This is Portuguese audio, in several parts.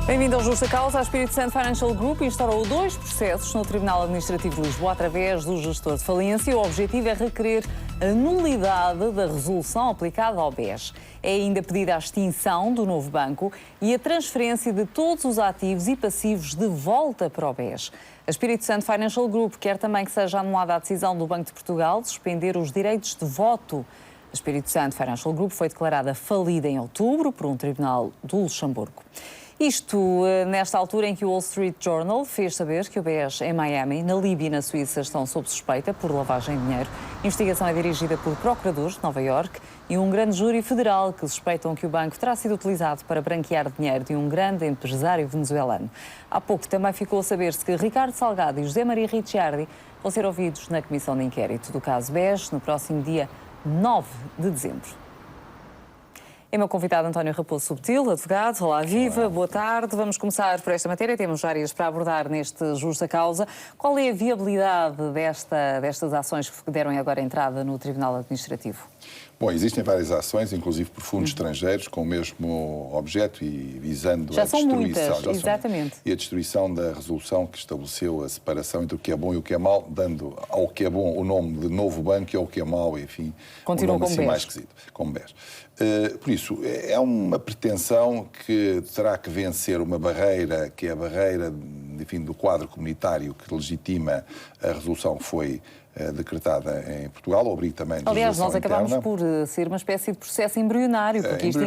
Bem-vindo ao Justa Causa. A Espírito Santo Financial Group instaurou 2 processos no Tribunal Administrativo de Lisboa através do gestor de falência. O objetivo é requerer a nulidade da resolução aplicada ao BES. É ainda pedida a extinção do novo banco e a transferência de todos os ativos e passivos de volta para o BES. A Espírito Santo Financial Group quer também que seja anulada a decisão do Banco de Portugal de suspender os direitos de voto. A Espírito Santo Financial Group foi declarada falida em outubro por um tribunal do Luxemburgo. Isto nesta altura em que o Wall Street Journal fez saber que o BES em Miami, na Líbia e na Suíça estão sob suspeita por lavagem de dinheiro. A investigação é dirigida por procuradores de Nova Iorque e um grande júri federal que suspeitam que o banco terá sido utilizado para branquear dinheiro de um grande empresário venezuelano. Há pouco também ficou a saber-se que Ricardo Salgado e José Maria Ricciardi vão ser ouvidos na comissão de inquérito do caso BES no próximo dia 9 de dezembro. É meu convidado António Raposo Subtil, advogado. Olá, viva, olá. Boa tarde. Vamos começar por esta matéria. Temos áreas para abordar neste Justa Causa. Qual é a viabilidade destas ações que deram agora entrada no Tribunal Administrativo? Bom, existem várias ações, inclusive por fundos estrangeiros, com o mesmo objeto e visando já a são destruição. Muitas, exatamente. E a destruição da resolução que estabeleceu a separação entre o que é bom e o que é mau, dando ao que é bom o nome de novo banco e ao que é mau, enfim, continua um nome assim mais esquisito, como BES. Por isso, é uma pretensão que terá que vencer uma barreira, que é a barreira, enfim, do quadro comunitário que legitima a resolução que foi decretada em Portugal, ao abrigo também da Aliás, nós acabámos interna. por ser uma espécie de processo embrionário, porque isto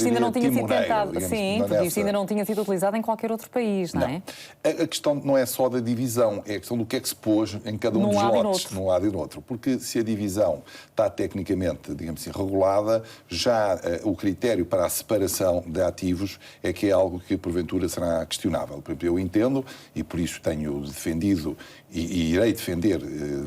ainda não tinha sido tentado. Sim, porque isto ainda não tinha sido utilizado em qualquer outro país, não é? A questão não é só da divisão, é a questão do que é que se pôs em cada um dos lotes, num lado e no outro. Porque se a divisão está tecnicamente, digamos assim, regulada, já o critério para a separação de ativos é que é algo que porventura será questionável. Eu entendo, e por isso tenho defendido e irei defender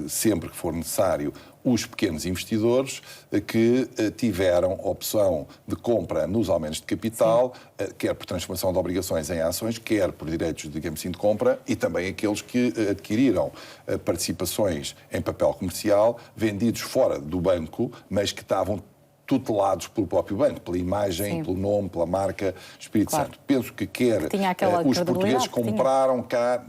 sempre que for necessário os pequenos investidores que tiveram opção de compra nos aumentos de capital, quer por transformação de obrigações em ações, quer por direitos, digamos assim, de compra, e também aqueles que adquiriram participações em papel comercial vendidos fora do banco, mas que estavam tutelados pelo próprio banco, pela imagem, pelo nome, pela marca Espírito Santo. Penso que os portugueses compraram cá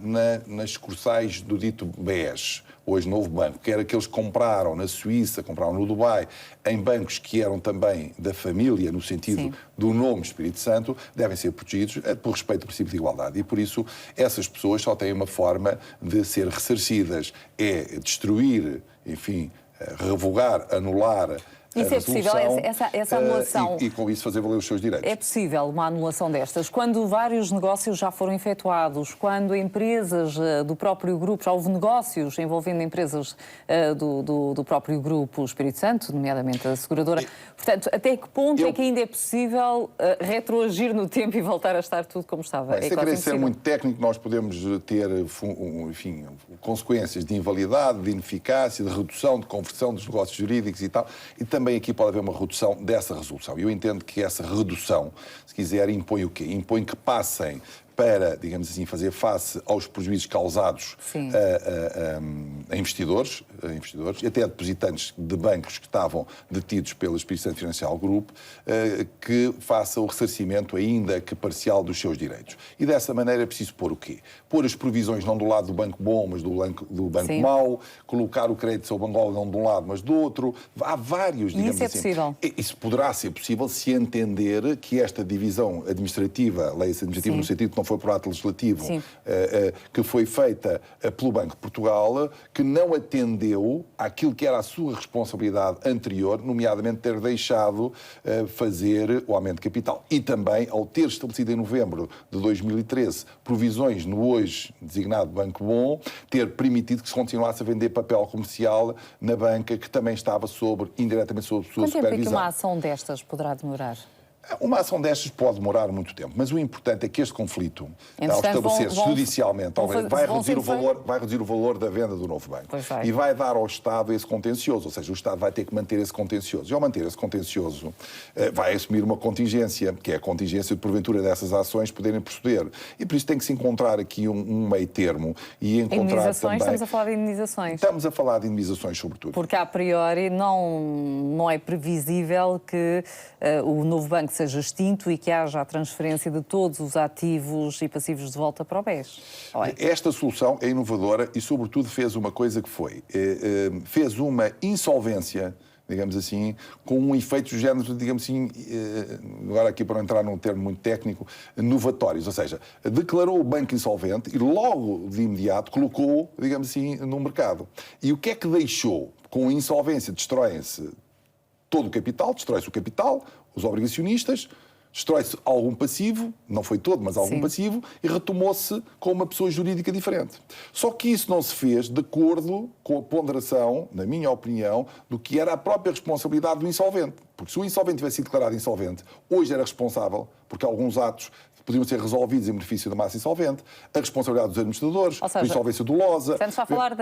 nas sucursais do dito BES, hoje novo banco, quer aqueles que compraram na Suíça, compraram no Dubai, em bancos que eram também da família, no sentido do nome Espírito Santo, devem ser protegidos por respeito ao princípio de igualdade. E por isso essas pessoas só têm uma forma de ser ressarcidas, é destruir, enfim, revogar, anular. Isso é possível, essa anulação. E com isso fazer valer os seus direitos. É possível uma anulação destas? Quando vários negócios já foram efetuados, quando empresas do próprio grupo, já houve negócios envolvendo empresas do próprio grupo Espírito Santo, nomeadamente a seguradora. Portanto, até que ponto é que ainda é possível retroagir no tempo e voltar a estar tudo como estava? Se querer ser muito técnico, nós podemos ter, enfim, consequências de invalidade, de ineficácia, de redução, de conversão dos negócios jurídicos e tal. E também aqui pode haver uma redução dessa resolução. Eu entendo que essa redução, se quiser, impõe o quê? Impõe que passem para, digamos assim, fazer face aos prejuízos causados a investidores, e até a depositantes de bancos que estavam detidos pela Espírito Santo Financial Group, que faça o ressarcimento, ainda que parcial, dos seus direitos. E dessa maneira é preciso pôr o quê? Pôr as provisões não do lado do banco bom, mas do banco mau, colocar o crédito ao Bangola não de um lado, mas do outro. Há vários, digamos assim. Isso é possível? Isso poderá ser possível se entender que esta divisão administrativa, lei administrativa no sentido que não foi por ato legislativo, que foi feita pelo Banco de Portugal, que não atendeu àquilo que era a sua responsabilidade anterior, nomeadamente ter deixado fazer o aumento de capital. E também, ao ter estabelecido em novembro de 2013 provisões no hoje designado Banco Bom, ter permitido que se continuasse a vender papel comercial na banca, que também estava indiretamente sob sua supervisão. Quanto tempo é que uma ação destas poderá demorar? Uma ação destas pode demorar muito tempo, mas o importante é que este conflito, ao estabelecer-se judicialmente, vai reduzir o valor da venda do novo banco e vai dar ao Estado esse contencioso, ou seja, o Estado vai ter que manter esse contencioso. E ao manter esse contencioso, vai assumir uma contingência, que é a contingência de porventura dessas ações poderem proceder. E por isso tem que se encontrar aqui um meio termo e encontrar também... Estamos a falar de indenizações. Estamos a falar de indenizações, sobretudo. Porque, a priori, não é previsível que o novo banco seja extinto e que haja a transferência de todos os ativos e passivos de volta para o BES. Esta solução é inovadora e, sobretudo, fez uma coisa que foi. Fez uma insolvência, digamos assim, com um efeito do género, digamos assim, agora aqui para não entrar num termo muito técnico, novatórios. Ou seja, declarou o banco insolvente e logo de imediato colocou, digamos assim, no mercado. E o que é que deixou? Com a insolvência destroem-se todo o capital, destrói-se o capital, os obrigacionistas, destrói-se algum passivo, não foi todo, mas algum passivo, e retomou-se com uma pessoa jurídica diferente. Só que isso não se fez de acordo com a ponderação, na minha opinião, do que era a própria responsabilidade do insolvente. Porque se o insolvente tivesse sido declarado insolvente, hoje era responsável, porque alguns atos podiam ser resolvidos em benefício da massa insolvente, a responsabilidade dos administradores, a insolvência dolosa. Estamos a falar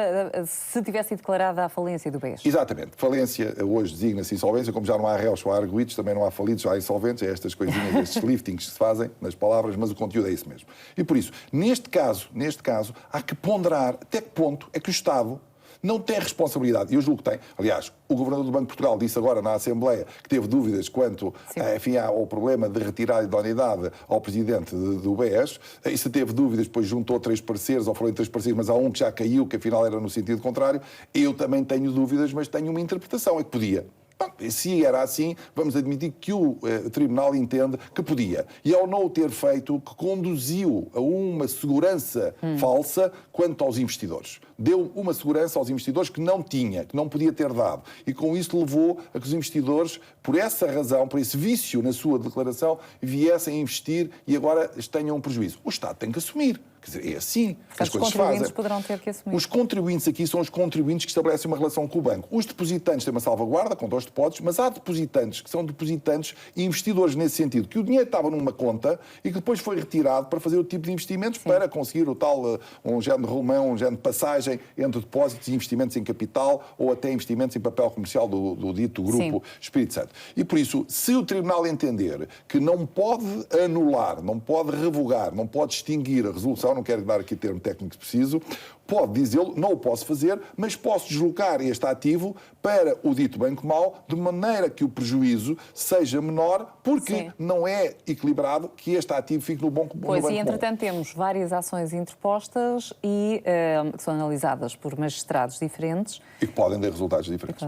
se tivesse sido declarada a falência do BES. Exatamente. Falência hoje designa-se insolvência, como já não há réus, só há arguidos, também não há falidos, já há insolventes, é estas coisinhas, estes liftings que se fazem nas palavras, mas o conteúdo é isso mesmo. E por isso, neste caso, há que ponderar até que ponto é que o Estado não tem responsabilidade, e eu julgo que tem. Aliás, o Governador do Banco de Portugal disse agora na Assembleia que teve dúvidas quanto enfim, ao problema de retirar a idoneidade ao Presidente do BES. Isso teve dúvidas, depois juntou 3 parceiros, ou falou em 3 parceiros, mas há um que já caiu, que afinal era no sentido contrário. Eu também tenho dúvidas, mas tenho uma interpretação, é que podia. Bom, se era assim, vamos admitir que o Tribunal entende que podia. E ao não o ter feito, que conduziu a uma segurança falsa quanto aos investidores. Deu uma segurança aos investidores que não tinha, que não podia ter dado. E com isso levou a que os investidores, por essa razão, por esse vício na sua declaração, viessem a investir e agora tenham um prejuízo. O Estado tem que assumir. Quer dizer, é assim que as coisas se fazem. Os contribuintes poderão ter que assumir. Os contribuintes aqui são os contribuintes que estabelecem uma relação com o banco. Os depositantes têm uma salvaguarda contra os depósitos, mas há depositantes que são depositantes e investidores nesse sentido, que o dinheiro estava numa conta e que depois foi retirado para fazer o tipo de investimentos para conseguir o tal, um género de romão, um género de passagem entre depósitos e investimentos em capital ou até investimentos em papel comercial do dito Grupo Espírito Santo. E por isso, se o Tribunal entender que não pode anular, não pode revogar, não pode extinguir a resolução, não quero dar aqui termo técnico preciso, pode dizê-lo, não o posso fazer, mas posso deslocar este ativo para o dito banco mau, de maneira que o prejuízo seja menor, porque não é equilibrado que este ativo fique no banco mau. Pois, e entretanto temos várias ações interpostas e que são analisadas por magistrados diferentes. E que podem ter resultados diferentes.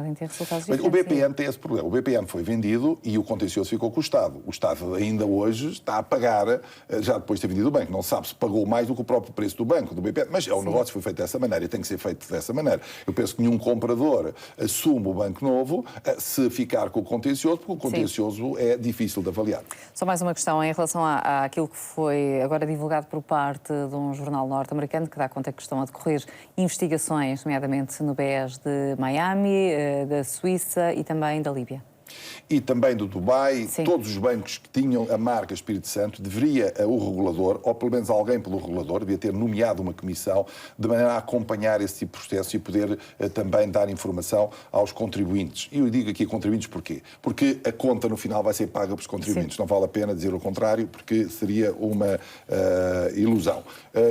Mas o BPN tem esse problema. O BPN foi vendido e o contencioso ficou com o Estado. O Estado ainda hoje está a pagar, já depois de ter vendido o banco. Não se sabe se pagou mais do que o próprio preço do banco, do BPN, mas é um negócio que foi feito dessa maneira e tem que ser feito dessa maneira. Eu penso que nenhum comprador assume o banco novo se ficar com o contencioso, porque o contencioso é difícil de avaliar. Só mais uma questão em relação àquilo que foi agora divulgado por parte de um jornal norte-americano que dá conta que estão a decorrer investigações, nomeadamente no BES de Miami, da Suíça e também da Líbia. E também do Dubai, todos os bancos que tinham a marca Espírito Santo, deveria o regulador, ou pelo menos alguém pelo regulador, devia ter nomeado uma comissão de maneira a acompanhar esse tipo de processo e poder também dar informação aos contribuintes. E eu digo aqui contribuintes porquê? Porque a conta no final vai ser paga pelos contribuintes. Não vale a pena dizer o contrário, porque seria uma ilusão.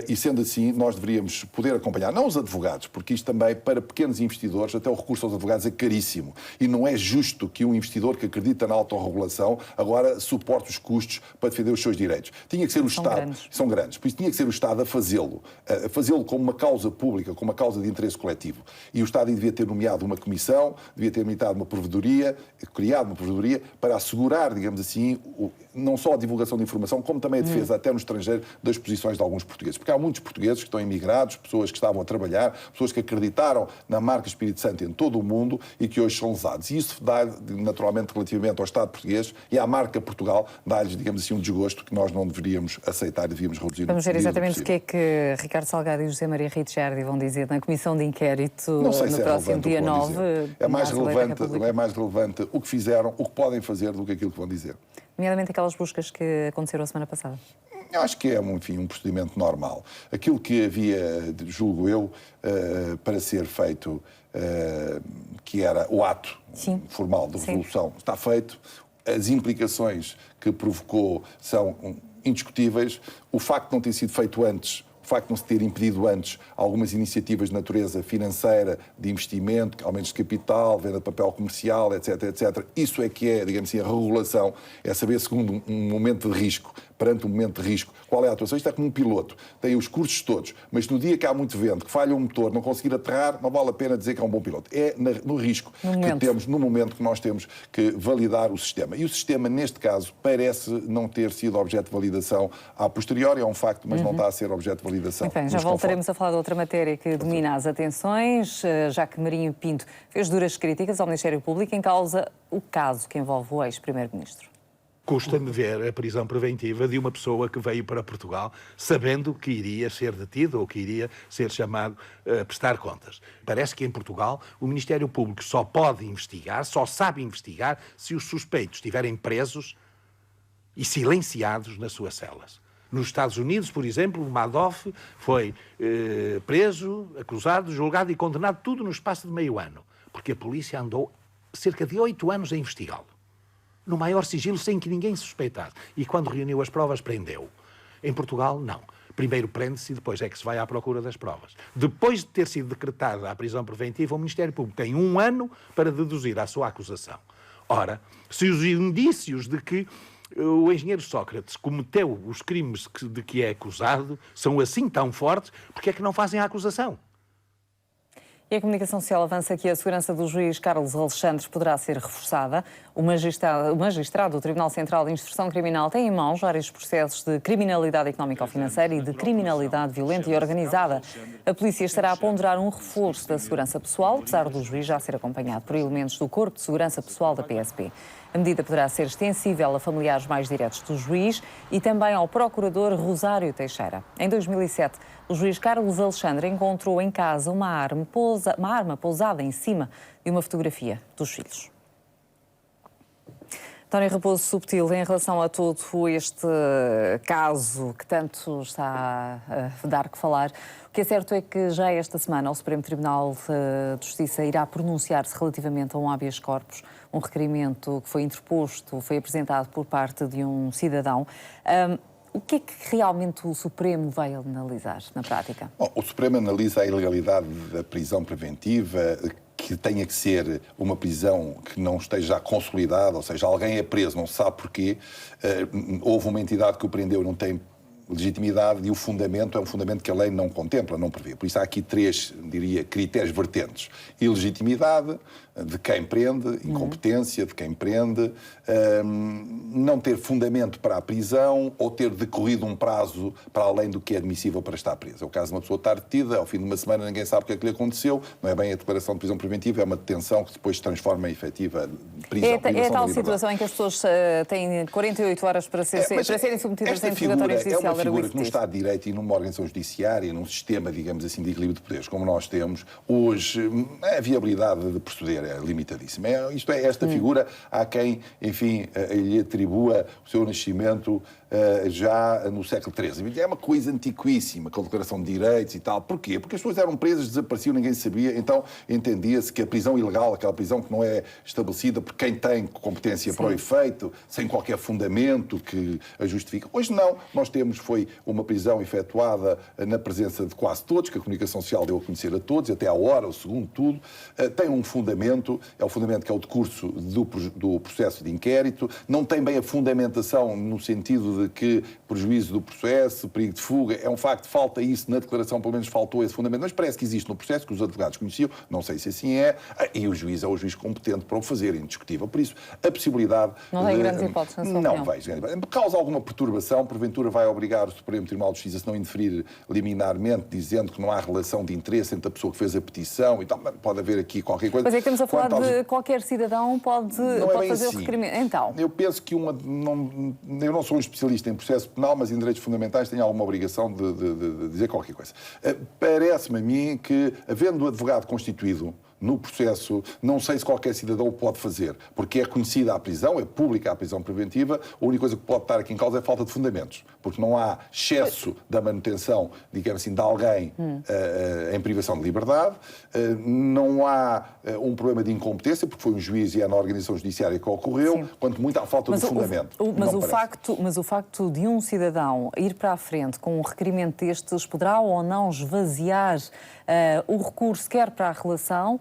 E sendo assim, nós deveríamos poder acompanhar, não os advogados, porque isto também, para pequenos investidores, até o recurso aos advogados é caríssimo. E não é justo que um investidor que acredita na autorregulação agora suporte os custos para defender os seus direitos. Tinha que ser o Estado. São grandes. Por isso tinha que ser o Estado a fazê-lo como uma causa pública, como uma causa de interesse coletivo. E o Estado devia ter nomeado uma comissão, devia ter nomeado uma provedoria, criado uma provedoria para assegurar, digamos assim, não só a divulgação de informação, como também a defesa, até no estrangeiro, das posições de alguns portugueses. Porque há muitos portugueses que estão imigrados, pessoas que estavam a trabalhar, pessoas que acreditaram na marca Espírito Santo em todo o mundo e que hoje são lesados. E isso dá, naturalmente, relativamente ao Estado português e à marca Portugal, dá-lhes, digamos assim, um desgosto que nós não deveríamos aceitar e devíamos reduzir. Vamos ver exatamente o que é que Ricardo Salgado e José Maria Ricciardi vão dizer na comissão de inquérito no próximo dia 9. É mais relevante o que fizeram, o que podem fazer, do que aquilo que vão dizer. Nomeadamente aquelas buscas que aconteceram a semana passada. Eu acho que é, enfim, um procedimento normal. Aquilo que havia, julgo eu, para ser feito, que era o ato formal de resolução, está feito. As implicações que provocou são indiscutíveis. O facto de não ter sido feito antes o facto de não se ter impedido antes algumas iniciativas de natureza financeira, de investimento, aumentos de capital, venda de papel comercial, etc, etc. Isso é que é, digamos assim, a regulação, é saber, segundo um momento de risco, perante um momento de risco, qual é a atuação. Isto é como um piloto, tem os cursos todos, mas no dia que há muito vento, que falha o motor, não conseguir aterrar, não vale a pena dizer que é um bom piloto. É no risco que temos, no momento que nós temos que validar o sistema. E o sistema, neste caso, parece não ter sido objeto de validação a posteriori, é um facto, mas não está a ser objeto de validação. Muito bem, já voltaremos a falar de outra matéria que domina as atenções, já que Marinho Pinto fez duras críticas ao Ministério Público em causa o caso que envolve o ex-primeiro-ministro. Custa-me ver a prisão preventiva de uma pessoa que veio para Portugal sabendo que iria ser detido ou que iria ser chamado a prestar contas. Parece que em Portugal o Ministério Público só pode investigar, só sabe investigar se os suspeitos estiverem presos e silenciados nas suas celas. Nos Estados Unidos, por exemplo, o Madoff foi preso, acusado, julgado e condenado tudo no espaço de meio ano, porque a polícia andou cerca de 8 anos a investigá-lo, no maior sigilo, sem que ninguém suspeitasse. E quando reuniu as provas, prendeu. Em Portugal, não. Primeiro prende-se e depois é que se vai à procura das provas. Depois de ter sido decretada a prisão preventiva, o Ministério Público tem 1 ano para deduzir a sua acusação. Ora, se os indícios de que o engenheiro Sócrates cometeu os crimes de que é acusado são assim tão fortes, porque é que não fazem a acusação? E a Comunicação Social avança que a segurança do juiz Carlos Alexandre poderá ser reforçada. O magistrado do Tribunal Central de Instrução Criminal tem em mãos vários processos de criminalidade económica ou financeira e de criminalidade violenta e organizada. A polícia estará a ponderar um reforço da segurança pessoal, apesar do juiz já ser acompanhado por elementos do Corpo de Segurança Pessoal da PSP. A medida poderá ser extensível a familiares mais diretos do juiz e também ao procurador Rosário Teixeira. Em 2007, o juiz Carlos Alexandre encontrou em casa uma arma pousada em cima de uma fotografia dos filhos. António Raposo Subtil, em relação a todo este caso que tanto está a dar que falar, o que é certo é que já esta semana o Supremo Tribunal de Justiça irá pronunciar-se relativamente a um habeas corpus, um requerimento que foi interposto, foi apresentado por parte de um cidadão. O que é que realmente o Supremo vai analisar na prática? Bom, o Supremo analisa a ilegalidade da prisão preventiva, que tenha que ser uma prisão que não esteja consolidada, ou seja, alguém é preso, não se sabe porquê, houve uma entidade que o prendeu e não tem legitimidade, e o fundamento é um fundamento que a lei não contempla, não prevê. Por isso há aqui 3, diria, critérios vertentes. Ilegitimidade de quem prende, incompetência de quem prende, não ter fundamento para a prisão ou ter decorrido um prazo para além do que é admissível para estar preso. É o caso de uma pessoa estar detida, ao fim de uma semana ninguém sabe o que é que lhe aconteceu, não é bem a declaração de prisão preventiva, é uma detenção que depois se transforma em efetiva prisão. É tal situação em que as pessoas têm 48 horas para serem submetidas a interrogatório judicial. É uma figura que num Estado de Direito e numa organização judiciária, num sistema, digamos assim, de equilíbrio de poderes, como nós temos, hoje a viabilidade de proceder é limitadíssima. Esta figura, há quem, enfim, lhe atribua o seu nascimento já no século XIII. É uma coisa antiquíssima, com a declaração de direitos e tal. Porquê? Porque as pessoas eram presas, desapareciam, ninguém sabia, então entendia-se que a prisão ilegal, aquela prisão que não é estabelecida por quem tem competência para o efeito, sem qualquer fundamento que a justifique. Hoje não, nós temos, foi uma prisão efetuada na presença de quase todos, que a comunicação social deu a conhecer a todos, até à hora, o segundo tudo, tem um fundamento, é o fundamento que é o decurso do processo de inquérito, não tem bem a fundamentação no sentido de que prejuízo do processo, perigo de fuga, é um facto, falta isso na declaração, pelo menos faltou esse fundamento, mas parece que existe no processo, que os advogados conheciam, não sei se assim é, e o juiz é o juiz competente para o fazer, indiscutível. Por isso, a possibilidade... Não tem grandes hipóteses, na sua opinião? Não vejo. Causa alguma perturbação, porventura vai obrigar o Supremo Tribunal de Justiça, se não interferir liminarmente, dizendo que não há relação de interesse entre a pessoa que fez a petição e tal, pode haver aqui qualquer coisa. Mas é que estamos a falar de qualquer cidadão pode fazer o requerimento. Então? Eu penso que eu não sou um especialista em processo penal, mas em direitos fundamentais tenho alguma obrigação de dizer qualquer coisa. Parece-me a mim que, havendo o advogado constituído no processo, não sei se qualquer cidadão o pode fazer, porque é conhecida a prisão, é pública a prisão preventiva, a única coisa que pode estar aqui em causa é a falta de fundamentos, porque não há excesso da manutenção, digamos assim, de alguém em privação de liberdade, não há um problema de incompetência, porque foi um juiz e é na organização judiciária que ocorreu, quanto muito há falta de fundamento. Mas o facto de um cidadão ir para a frente com um requerimento destes poderá ou não esvaziar o recurso, quer para a relação,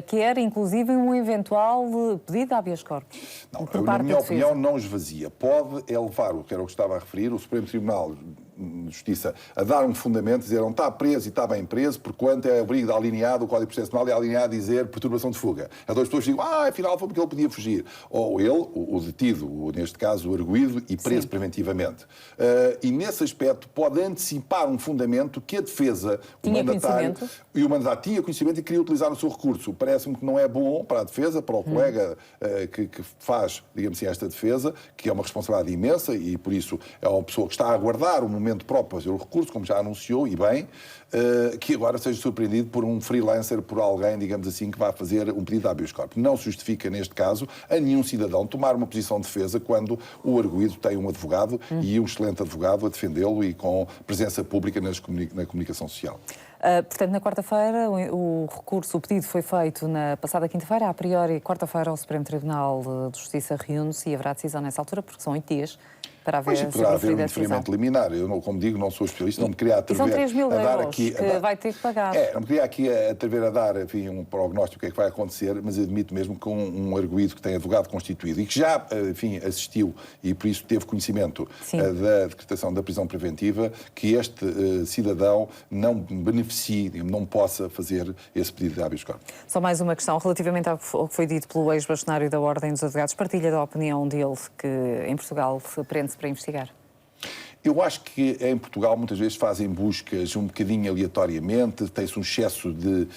quer inclusive um eventual pedido de habeas corpus. Não, na minha opinião, não esvazia. Pode levar, que era o que estava a referir, o Supremo Tribunal de Justiça a dar um fundamento, dizer não está preso e está bem preso, porquanto é abrigo alineado, o Código de Processo Penal é alineado a dizer perturbação de fuga. As duas pessoas dizem, afinal foi porque ele podia fugir. Ou ele, o detido, neste caso o arguido, e preso preventivamente. E nesse aspecto pode antecipar um fundamento que a defesa, o mandatário, e o mandatário tinha conhecimento e queria utilizar o seu recurso. Parece-me que não é bom para a defesa, para o colega que faz, digamos assim, esta defesa, que é uma responsabilidade imensa e por isso é uma pessoa que está a aguardar o momento próprio para fazer o recurso, como já anunciou, e bem, que agora seja surpreendido por um freelancer, por alguém, digamos assim, que vai fazer um pedido de habeas corpus. Não se justifica, neste caso, a nenhum cidadão tomar uma posição de defesa quando o arguido tem um advogado e um excelente advogado a defendê-lo e com presença pública na comunicação social. Portanto, na quarta-feira, o pedido foi feito na passada quinta-feira. A priori, quarta-feira, o Supremo Tribunal de Justiça reúne-se e haverá decisão nessa altura, porque são 8 dias para haver poderá haver um indeferimento liminar. Eu, como digo, não sou especialista, não me queria atrever são 3 mil a dar euros aqui... que vai ter que pagar. Não me queria aqui atrever a dar, enfim, um prognóstico do que é que vai acontecer, mas admito mesmo que um arguido que tem advogado constituído e que já, enfim, assistiu e por isso teve conhecimento da decretação da prisão preventiva, que este cidadão não beneficie, não possa fazer esse pedido de habeas corpus. Só mais uma questão, relativamente ao que foi dito pelo ex-bastonário da Ordem dos Advogados, partilha da opinião dele que em Portugal se prende-se para investigar? Eu acho que em Portugal muitas vezes fazem buscas um bocadinho aleatoriamente, tem-se um excesso de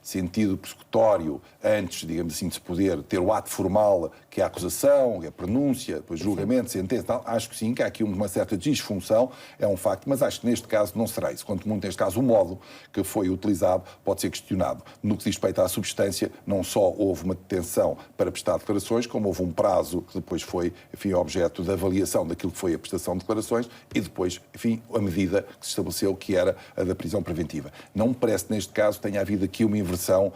sentido persecutório antes, digamos assim, de se poder ter o ato formal, que é a acusação, a pronúncia, depois julgamento, sentença. Então, acho que sim, que há aqui uma certa disfunção, é um facto, mas acho que neste caso não será isso. Quanto muito neste caso o modo que foi utilizado pode ser questionado. No que diz respeito à substância, não só houve uma detenção para prestar declarações, como houve um prazo que depois foi, enfim, objeto da avaliação daquilo que foi a prestação de declarações e depois, enfim, a medida que se estabeleceu, que era a da prisão preventiva. Não me parece que neste caso tenha havido aqui uma inversão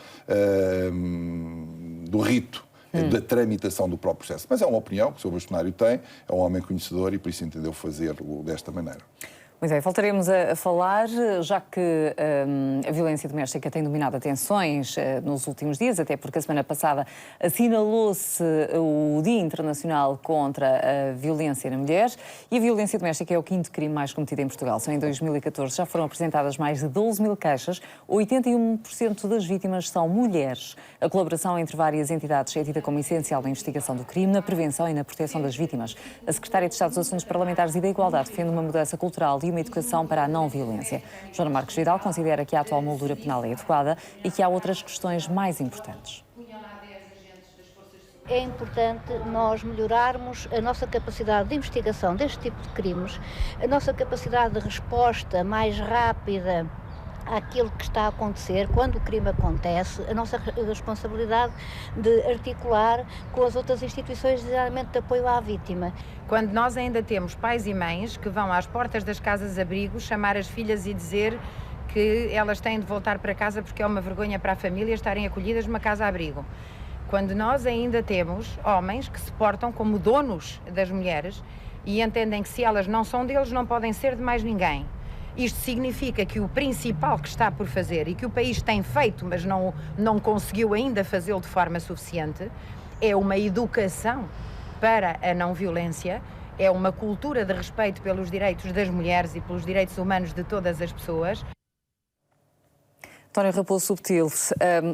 do rito, da tramitação do próprio processo. Mas é uma opinião que o Sr. Bastonário tem, é um homem conhecedor e por isso entendeu fazê-lo desta maneira. Pois é, voltaremos a falar, já que a violência doméstica tem dominado atenções nos últimos dias, até porque a semana passada assinalou-se o Dia Internacional contra a Violência na Mulher e a violência doméstica é o 5º crime mais cometido em Portugal. Só em 2014 já foram apresentadas mais de 12 mil queixas, 81% das vítimas são mulheres. A colaboração entre várias entidades é tida como essencial na investigação do crime, na prevenção e na proteção das vítimas. A Secretária de Estado dos Assuntos Parlamentares e da Igualdade defende uma mudança cultural e uma educação para a não-violência. Joana Marques Vidal considera que a atual moldura penal é adequada e que há outras questões mais importantes. É importante nós melhorarmos a nossa capacidade de investigação deste tipo de crimes, a nossa capacidade de resposta mais rápida àquilo que está a acontecer, quando o crime acontece, a nossa responsabilidade de articular com as outras instituições de apoio à vítima. Quando nós ainda temos pais e mães que vão às portas das casas-abrigo chamar as filhas e dizer que elas têm de voltar para casa porque é uma vergonha para a família estarem acolhidas numa casa-abrigo. Quando nós ainda temos homens que se portam como donos das mulheres e entendem que se elas não são deles, não podem ser de mais ninguém. Isto significa que o principal que está por fazer e que o país tem feito, mas não conseguiu ainda fazê-lo de forma suficiente, é uma educação para a não-violência, é uma cultura de respeito pelos direitos das mulheres e pelos direitos humanos de todas as pessoas. António Raposo Subtil,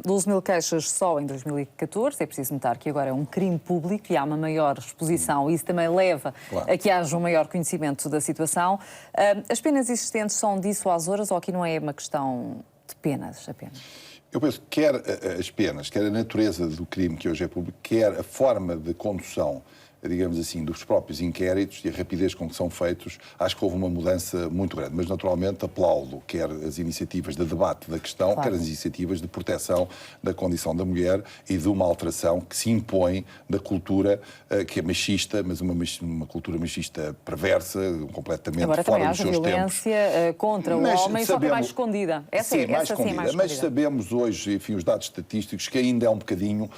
12 mil queixas só em 2014, é preciso notar que agora é um crime público e há uma maior exposição, e isso também leva a que haja um maior conhecimento da situação. As penas existentes são dissuasoras ou aqui não é uma questão de penas apenas? Eu penso que quer as penas, quer a natureza do crime que hoje é público, quer a forma de condução digamos assim, dos próprios inquéritos e a rapidez com que são feitos, acho que houve uma mudança muito grande. Mas, naturalmente, aplaudo quer as iniciativas de debate da questão, quer as iniciativas de proteção da condição da mulher e de uma alteração que se impõe da cultura que é machista, mas uma cultura machista perversa, completamente agora fora também dos seus tempos. Violência contra o homem, só que mais escondida. Essa sim, mais sim, escondida. mais Mas escondida. sabemos hoje, enfim, os dados estatísticos, que ainda é um bocadinho,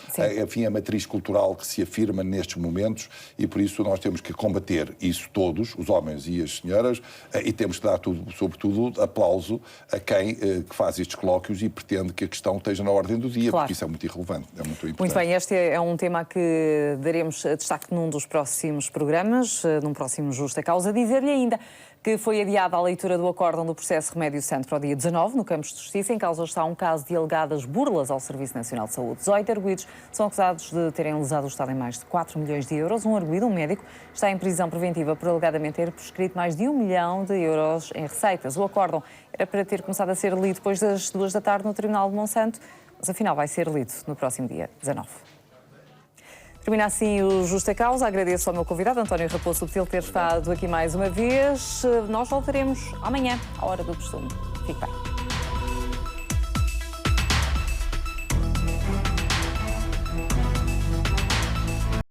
enfim, a matriz cultural que se afirma nestes momentos, e por isso nós temos que combater isso todos, os homens e as senhoras, e temos que dar, sobretudo, aplauso a quem que faz estes colóquios e pretende que a questão esteja na ordem do dia, porque isso é muito irrelevante, é muito importante. Muito bem, este é um tema que daremos destaque num dos próximos programas, num próximo Justa Causa. Dizer-lhe ainda que foi adiada a leitura do acórdão do processo Remédio Santo para o dia 19, no Campos de Justiça. Em causa está um caso de alegadas burlas ao Serviço Nacional de Saúde. 18 arguidos são acusados de terem lesado o Estado em mais de 4 milhões de euros. Um arguido, um médico, está em prisão preventiva por alegadamente ter prescrito mais de 1 milhão de euros em receitas. O acórdão era para ter começado a ser lido depois das 2 da tarde no Tribunal de Monsanto, mas afinal vai ser lido no próximo dia 19. Termina assim o Justa Causa. Agradeço ao meu convidado, António Raposo, por ter estado aqui mais uma vez. Nós voltaremos amanhã, à hora do costume. Fique bem.